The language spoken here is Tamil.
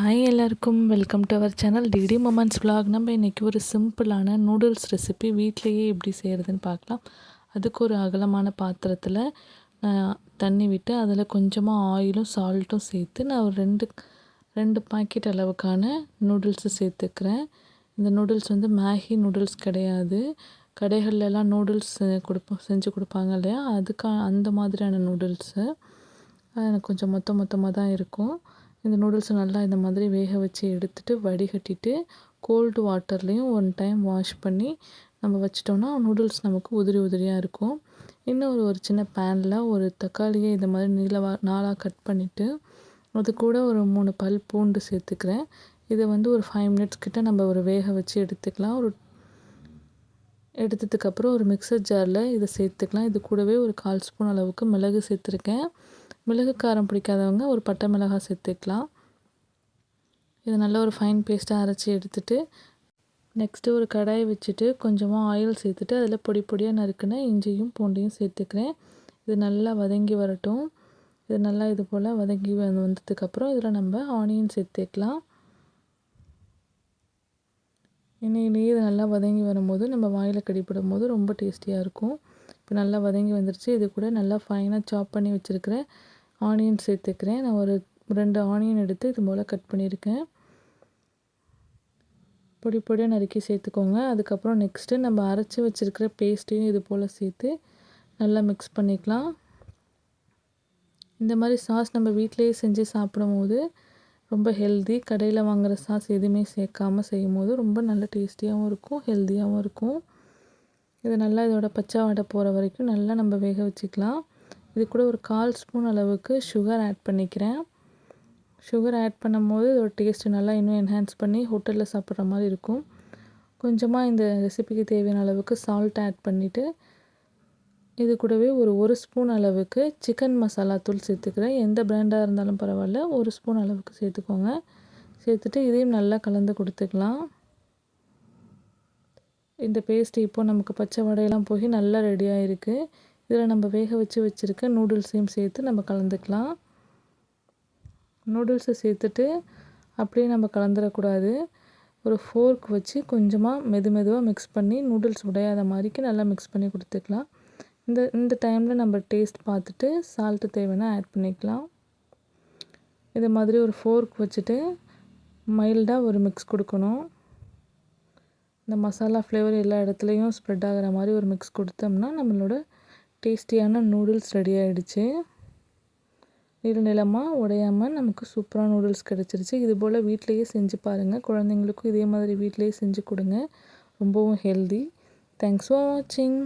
ஹாய் எல்லாருக்கும் welcome to our channel DD moments vlog. நம்ம இன்றைக்கி ஒரு சிம்பிளான நூடுல்ஸ் ரெசிபி வீட்டிலையே எப்படி செய்கிறதுன்னு பார்க்கலாம். அதுக்கு ஒரு அகலமான பாத்திரத்தில் தண்ணி விட்டு அதில் கொஞ்சமாக ஆயிலும் சால்ட்டும் சேர்த்து நான் ஒரு ரெண்டு பாக்கெட் அளவுக்கான நூடுல்ஸு சேர்த்துக்கிறேன். இந்த நூடுல்ஸ் வந்து மேகி நூடுல்ஸ் கிடையாது. கடைகள்லாம் நூடுல்ஸ் செஞ்சு கொடுப்பாங்க இல்லையா, அந்த மாதிரியான நூடுல்ஸு. எனக்கு கொஞ்சம் மொத்தமாக தான் இருக்கும். இந்த நூடுல்ஸை நல்லா இந்த மாதிரி வேக வச்சு எடுத்துகிட்டு வடிகட்டிட்டு கோல்டு வாட்டர்லேயும் 1 டைம் வாஷ் பண்ணி நம்ம வச்சிட்டோம்னா நூடுல்ஸ் நமக்கு உதிரியாக இருக்கும். இன்னும் ஒரு சின்ன பேனில் ஒரு தக்காளியை இந்த மாதிரி நாலாக கட் பண்ணிவிட்டு அது கூட ஒரு 3 பல் பூண்டு சேர்த்துக்கிறேன். இதை வந்து ஒரு 5 மினிட்ஸ் கிட்ட நம்ம வேக வச்சு எடுத்துக்கலாம். எடுத்ததுக்கப்புறம் ஒரு மிக்சர் ஜாரில் இதை சேர்த்துக்கலாம். இது கூடவே ஒரு 1/4 ஸ்பூன் அளவுக்கு மிளகு சேர்த்துருக்கேன். மிளகு காரம் பிடிக்காதவங்க ஒரு பட்டை மிளகாய் சேர்த்துக்கலாம். இது நல்லா ஒரு ஃபைன் பேஸ்ட்டாக அரைச்சி எடுத்துகிட்டு நெக்ஸ்ட்டு ஒரு கடாயை வச்சுட்டு கொஞ்சமாக ஆயில் சேர்த்துட்டு அதில் பொடியாக நறுக்குன இஞ்சியும் பூண்டையும் சேர்த்துக்கிறேன். இது நல்லா வதங்கி வரட்டும். இது நல்லா இது போல் வதங்கி வந்ததுக்கப்புறம் இதில் நம்ம ஆனியன் சேர்த்துக்கலாம். எண்ணெயிலேயே இது நல்லா வதங்கி வரும்போது நம்ம வாயில் கடிப்படும் போது ரொம்ப டேஸ்டியாக இருக்கும். இப்போ நல்லா வதங்கி வந்துருச்சு. இது கூட நல்லா ஃபைனாக சாப் பண்ணி வச்சுருக்கிற ஆனியன் சேர்த்துக்கிறேன். நான் ஒரு 2 ஆனியன் எடுத்து இது போல் கட் பண்ணியிருக்கேன். பொடியாக நறுக்கி சேர்த்துக்கோங்க. அதுக்கப்புறம் நெக்ஸ்ட்டு நம்ம அரைச்சி வச்சுருக்கிற பேஸ்ட்டையும் இது போல் சேர்த்து நல்லா மிக்ஸ் பண்ணிக்கலாம். இந்த மாதிரி சாஸ் நம்ம வீட்டிலையே செஞ்சு சாப்பிடும்போது ரொம்ப ஹெல்தி. கடையில் வாங்குகிற சாஸ் எதுவுமே சேர்க்காமல் செய்யும்போது ரொம்ப நல்ல டேஸ்டியாகவும் இருக்கும், ஹெல்த்தியாகவும் இருக்கும். இது நல்லா இதோட பச்சை வாடை போகிற வரைக்கும் நல்லா நம்ம வேக வச்சுக்கலாம். இது கூட ஒரு 1/4 ஸ்பூன் அளவுக்கு சுகர் ஆட் பண்ணிக்கிறேன். சுகர் ஆட் பண்ணும்போது இதோட டேஸ்ட்டு நல்லா இன்னும் என்ஹான்ஸ் பண்ணி ஹோட்டலில் சாப்பிட்ற மாதிரி இருக்கும். கொஞ்சமாக இந்த ரெசிபிக்கு தேவையான அளவுக்கு சால்ட் ஆட் பண்ணிவிட்டு இது கூடவே ஒரு ஸ்பூன் அளவுக்கு சிக்கன் மசாலா தூள் சேர்த்துக்கிறேன். எந்த பிராண்டாக இருந்தாலும் பரவாயில்ல, 1 ஸ்பூன் அளவுக்கு சேர்த்துக்கோங்க. சேர்த்துட்டு இதையும் நல்லா கலந்து கொடுத்துக்கலாம். இந்த பேஸ்ட்டு இப்போ நமக்கு பச்சை வடையெல்லாம் போய் நல்லா ரெடியாக இருக்குது. இதில் நம்ம வேக வச்சுருக்க நூடுல்ஸையும் சேர்த்து நம்ம கலந்துக்கலாம். நூடுல்ஸை சேர்த்துட்டு அப்படியே நம்ம கலந்துடக்கூடாது. ஒரு ஃபோர்க் வச்சு கொஞ்சமாக மெதுவாக மிக்ஸ் பண்ணி நூடுல்ஸ் உடையாத மாதிரிக்கு நல்லா மிக்ஸ் பண்ணி கொடுத்துக்கலாம். இந்த டைமில் நம்ம டேஸ்ட் பார்த்துட்டு சால்ட்டு தேவைன்னா ஆட் பண்ணிக்கலாம். இது மாதிரி ஒரு ஃபோர்க் வச்சுட்டு மைல்டாக ஒரு மிக்ஸ் கொடுக்கணும். இந்த மசாலா ஃப்ளேவர் எல்லா இடத்துலையும் ஸ்ப்ரெட் ஆகிற மாதிரி ஒரு மிக்ஸ் கொடுத்தோம்னா நம்மளோட டேஸ்டியான நூடுல்ஸ் ரெடி ஆகிடுச்சு. நீளமாக உடையாமல் நமக்கு சூப்பரான நூடுல்ஸ் கிடச்சிருச்சு. இது போல் வீட்டிலையே செஞ்சு பாருங்கள். குழந்தைங்களுக்கும் இதே மாதிரி வீட்டிலையே செஞ்சு கொடுங்க. ரொம்பவும் ஹெல்தி. தேங்க்ஸ் ஃபார் வாட்சிங்.